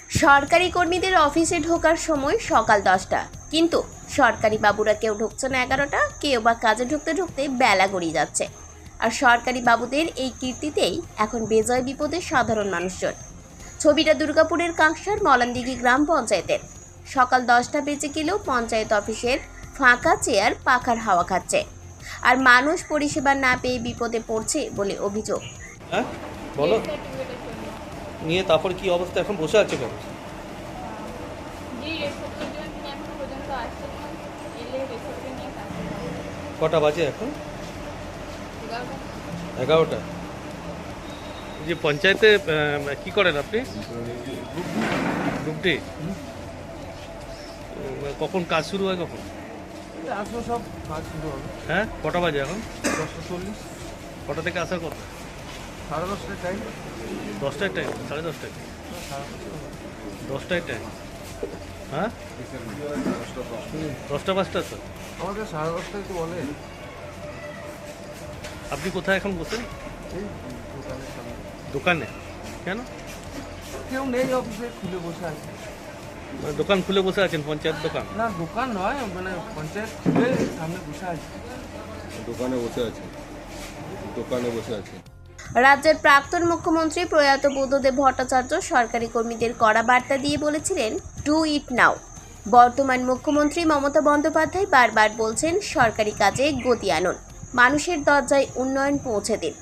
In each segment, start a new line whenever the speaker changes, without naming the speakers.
সরকারি কর্মীদের অফিসে ঢোকার সময় সকাল 10টা, কিন্তু সরকারি বাবুরা কেউ ঢুকছে না 11টা, কেউ বা কাজে ঢুকতে ঢুকতে বেলা গড়িয়ে যাচ্ছে। আর সরকারি বাবুদের এই কীর্তিতেই এখন বেজয় বিপদে সাধারণ মানুষজন। ছবিটা দুর্গাপুরের কাঁকসার মলানদিঘি গ্রাম পঞ্চায়েতের। সকাল 10টা বেজে গেলেও পঞ্চায়েত অফিসের ফাঁকা চেয়ার পাখার হাওয়া খাচ্ছে, আর মানুষ পরিষেবা না পেয়ে বিপদে পড়ছে বলে অভিযোগ।
হ্যাঁ বলো নিয়ে তারপর কি অবস্থা, এখন বসে আছে কেন? কটা বাজে এখন? 11টা। যে পঞ্চায়েতে কি করেন আপনি? ডুবটি। কখন কাজ শুরু হয় কখন?
আসবো সব কাজ শুরু হবে।
হ্যাঁ কটা বাজে এখন?
10:40।
কটা থেকে আসার কথা?
10:30 টাইম।
10টায় টাইম? 10:30টায়? 10টায় টাইম। হ্যাঁ 10টা 5টা স্যার।
আমাদের 10:30টায় তো বলে।
আপনি কোথায় এখন বসেন?
এই দোকানের সামনে।
দোকানে? কেন?
কেউ নেই অফিসে, খুলে বসে আছে।
দোকান খুলে বসে আছেন? পঞ্চায়েত দোকান?
না দোকান নয়, মানে পঞ্চায়েত খুলে সামনে বসে আছে।
দোকানে বসে আছে।
রাজ্যের প্রাক্তন মুখ্যমন্ত্রী প্রয়াত বুদ্ধদেব ভট্টাচার্য সরকারি কর্মীদের কড়া বার্তা দিয়ে বলেছিলেন, ডু ইট নাও। বর্তমান মুখ্যমন্ত্রী মমতা বন্দ্যোপাধ্যায় বারবার বলছেন, সরকারি কাজে গতি আনুন, মানুষের দরজায় উন্নয়ন পৌঁছে দিন।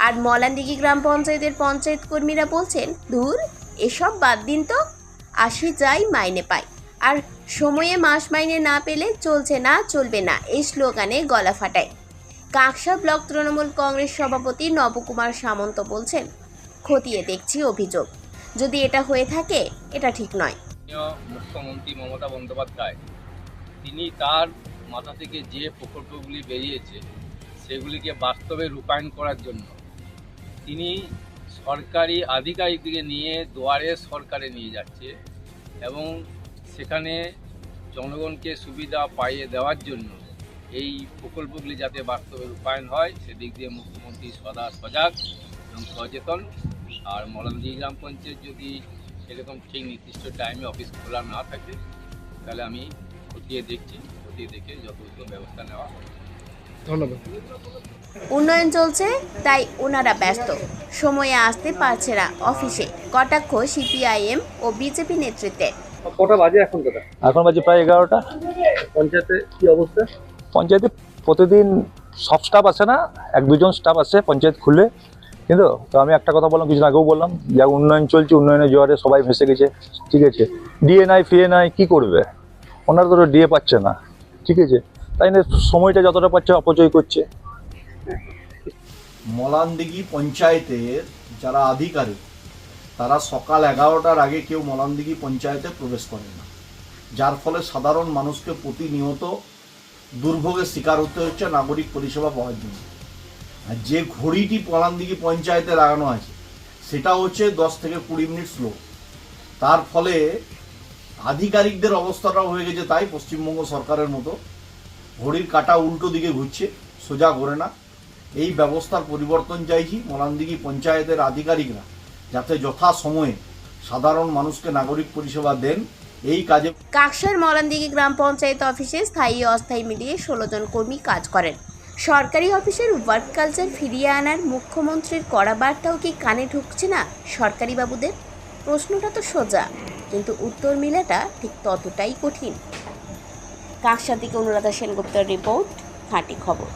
আর মলানদিঘি গ্রাম পঞ্চায়েতের পঞ্চায়েত কর্মীরা বলছেন, ধুর এসব বাদ দিন তো, আসি যাই মাইনে পাই, আর সময়ে মাস মাইনে না পেলে চলছে না চলবে না এই স্লোগানে গলা ফাটায়। কাঁকসা ব্লক তৃণমূল কংগ্রেস সভাপতি নবকুমার সামন্ত বলছেন, খতিয়ে দেখছি অভিযোগ, যদি এটা হয়ে থাকে এটা ঠিক নয়।
মুখ্যমন্ত্রী মমতা বন্দ্যোপাধ্যায় তিনি তার মাথা থেকে যে প্রকল্পগুলি বেরিয়েছে সেগুলিকে বাস্তবে রূপায়ণ করার জন্য তিনি সরকারি আধিকারিকদের নিয়ে দুয়ারে সরকারে নিয়ে যাচ্ছে এবং সেখানে জনগণকে সুবিধা পাইয়ে দেওয়ার জন্য এই প্রকল্পগুলি যাতে বাস্তবে রূপায়ণ হয় সেদিক দিয়ে মুখ্যমন্ত্রী সদা সজাগ এবং সচেতন। আর মলানদিঘি গ্রাম পঞ্চায়েত যদি সেরকম ঠিক নির্দিষ্ট টাইমে অফিস খোলা না থাকে তাহলে আমি খতিয়ে দেখছি, খতিয়ে দেখে যথাযথ ব্যবস্থা নেওয়া হবে।
ধন্যবাদ।
উন্নয়ন চলছে তাই ওনারা ব্যস্ত, সময়ে আসতে পারছে না অফিসে, কটাক্ষ সিপিআইএম ও বিজেপি নেতৃত্বে।
কটা বাজে এখন? কটা
এখন বাজে প্রায় 11টা।
পঞ্চায়েতে কি অবস্থা?
পঞ্চায়েতে প্রতিদিন সব স্টাফ আসে না, 1-2 জন স্টাফ আসে পঞ্চায়েত খুলে, কিন্তু তো আমি একটা কথা বললাম, কিছুদিন আগেও বললাম, যা উন্নয়ন চলছে, উন্নয়নের জোয়ারে সবাই ভেসে গেছে, ঠিক আছে, ডিএ নাই ফিএ নাই, কী করবে ওনারা? তো ডিএ পাচ্ছে না, ঠিক আছে, তাই না সময়টা যতটা পাচ্ছে অপচয় করছে।
মলানদিঘি পঞ্চায়েতের যারা আধিকারিক তারা সকাল 11টার আগে কেউ মলানদিঘি পঞ্চায়েতে প্রবেশ করে না, যার ফলে সাধারণ মানুষকে প্রতিনিয়ত দুর্ভোগের শিকার হতে হচ্ছে নাগরিক পরিষেবা পাওয়ার জন্য। আর যে ঘড়িটি মলানদিঘি পঞ্চায়েতে লাগানো আছে সেটা হচ্ছে 10 থেকে 20 মিনিট স্লো, তার ফলে আধিকারিকদের অবস্থাটাও হয়ে গেছে তাই পশ্চিমবঙ্গ সরকারের মতো, ঘড়ির কাঁটা উল্টো দিকে ঘুরছে, সোজা করে না। এই ব্যবস্থার পরিবর্তন চাইছি। মলানদিঘি পঞ্চায়েতের আধিকারিকরা যাতে যথাসময়ে সাধারণ মানুষকে নাগরিক পরিষেবা দেন, এই কাজে।
কাঁকসার মলানদিঘি গ্রাম পঞ্চায়েত অফিসে স্থায়ী ও অস্থায়ী মিলিয়ে 16 জন কর্মী কাজ করেন। সরকারি অফিসের ওয়ার্ক কালচার ফিরিয়ে আনার মুখ্যমন্ত্রীর কড়া বার্তাও কি কানে ঢুকছে না সরকারি বাবুদের? প্রশ্নটা তো সোজা, কিন্তু উত্তর মেলাটা ঠিক ততটাই কঠিন। কাঁকসা থেকে অনুরাধা সেনগুপ্তের রিপোর্ট, খাঁটি খবর।